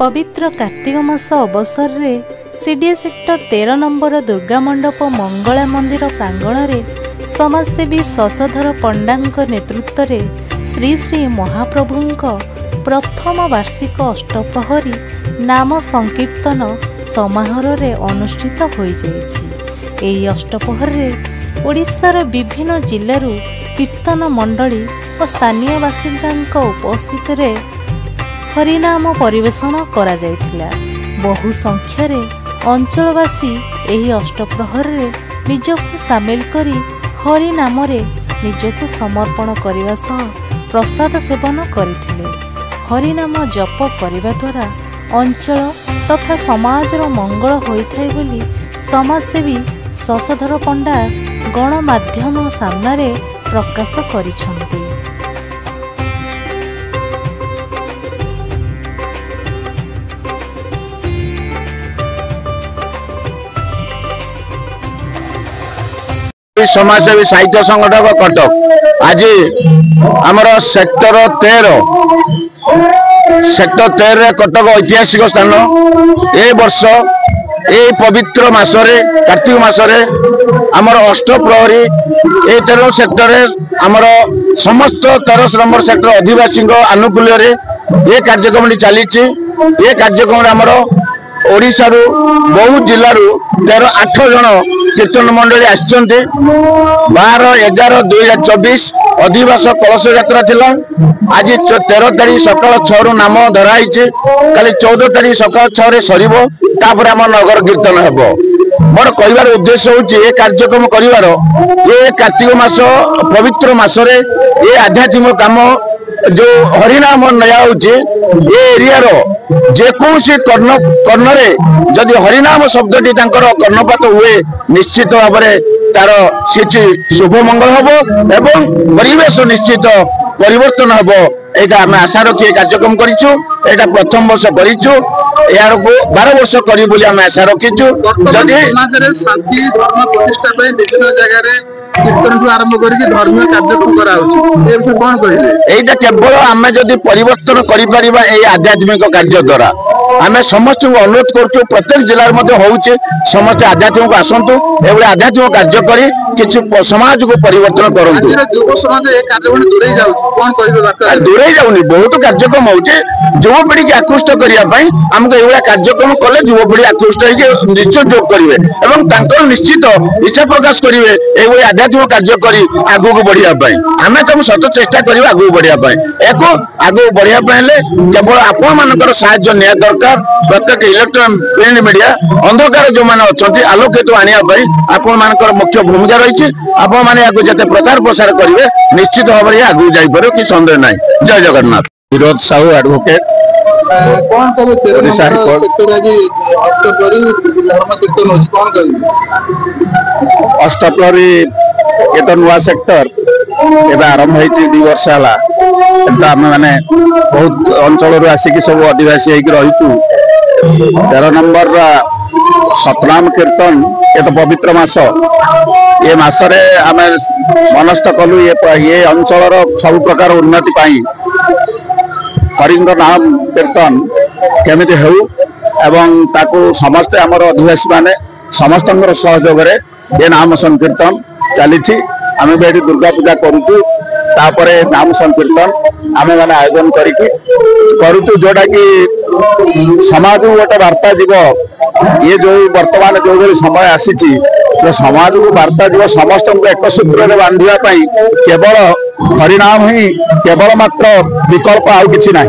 पवित्र कार्तिक मास अवसर रे सीडीए सेक्टर 13 नंबर दुर्गा मंडप मंगला मंदिर प्रांगण रे समाजसेवी शशधर पंडांक नेतृत्व रे श्री श्री महाप्रभुंक प्रथम वार्षिक अष्टप्रहरी नाम संकीर्तन समारोह रे अनुष्ठित होई जायछि। एई अष्टप्रहर रे ओडिशार विभिन्न जिल्लारू कीर्तन मंडली और स्थानीय बासिंदांक उपस्थित रे हरिनाम परिवेषण करा जायथिला। बहु संख्यारे अंचलवासी एही अष्टप्रहर रे निजको सामिल करी हरिनाम रे निजको समर्पण करने सह प्रसाद सेवन करथिले। हरिनाम जप करने द्वारा अंचल तथा समाजर मंगल होइथाय बोली समाजसेवी शशधर पंडा गणमाध्यम सामने प्रकाश करिछन्ति। समाजसेवी साहित्य संगठक कटक आज आमर सेक्टर 13 कटक ऐतिहासिक स्थान ए वर्ष ए पवित्र मासरे कार्तिक मासरे आमर अष्टप्रहरी ए 13 सेक्टर आमर समस्त 13 नंबर सेक्टर आदिवासी आनुकूल्य ये कार्यक्रम चली। ये कार्यक्रम आमर ओडिशा बहु जिलू 8 जन कीर्तन मंडली आसचंती। 12/11/2024 अधिवास कलश यात्रा थिला। आज 13 तारीख सकाल 6 रु नाम धराई काली 14 तारीख सकाल 6 रे सरीबो तापर आम नगर कीर्तन हेबो। मोर कहबार उद्देश्य होची ए कार्यक्रम करिवार ये कार्तिक मास पवित्र मासरे ये आध्यात्मिक काम जो हरिनाम नया होची ए एरिया रो जेकोसी कर्णरे जदि हरिनाम शब्दटी तांकर कर्णपात हुए निश्चित भाव तार से शुभ मंगल हम एवं परिवेश निश्चित परिवर्तन हम। यहाँ आम आशा रखी कार्यक्रम करूँ। प्रथम वर्ष करूँ यार को 12 वर्ष करी आम आशा रखीचु। शांति धर्म प्रतिष्ठा विभिन्न जगह कीर्तन आरंभ करके धर्मीय कार्यक्रम कौन कहले यहाँ केवल आम जदि परिवर्तन कर आध्यात्मिक कार्य द्वारा आम समस्त अनुरोध करूँ। प्रत्येक जिले में होचे समस्त आध्यात्मिक आसतु एभली आध्यात्मिक कार्य कर किसी समाज को परिवर्तन करूँ। युव समाज दूरे जाऊनी बहुत कार्यक्रम होचे युवपीढ़ी की आकृष्ट करने आमको ये कार्यक्रम कले युवपीढ़ी आकृष्ट हो निश्चय जोग करेंगे निश्चित इच्छा प्रकाश करेंगे ये आध्यात्मिक कार्य कर आगू को बढ़ापी आम तुम सत चेष्टा कर आगू बढ़ापी एक आगू बढ़ापे केवल आपण मान साहाय्य निया दरकार। प्रत्येक इलेक्ट्रॉनिक प्रिंट मीडिया अंधकार जो मैंने अच्छा आलोकित आने आपण मान मुख्य भूमिका रही आपण मैंने जिते प्रचार प्रसार करेंगे निश्चित भाव में आगू जापर कि सन्देह ना। जय जगन्नाथ। विरोध साहू एडवोकेट अष्टप्रहरी ये तो नुआ सेक्टर एवं आरंभ हो 2 वर्ष है। आम मैंने बहुत अंचल आसिक सब आदिवासी रहीचु 13 नंबर सतनाम कीर्तन ये तो पवित्र मास ये मासरे आम मनस्थ कलु ये अंचल सब प्रकार उन्नति पाई हरिंग नाम कीर्तन केमिति हो एवं ताकू समस्ते आमर आदिवासी माने समस्त सहयोग ये नाम संकीर्तन चली। आम भी दुर्गा पूजा करुचु तापरे नाम संकीर्तन आम मैंने आयोजन करुचु जोटा कि समाज को गोटे वार्ता जीव ये जो वर्तमान जो भाई समय आसी तो समाज को वार्ता जीव समस्त एक सूत्र बांधापी केवल हरिनाम ही केवल मात्र विकल्प आउ कि ना।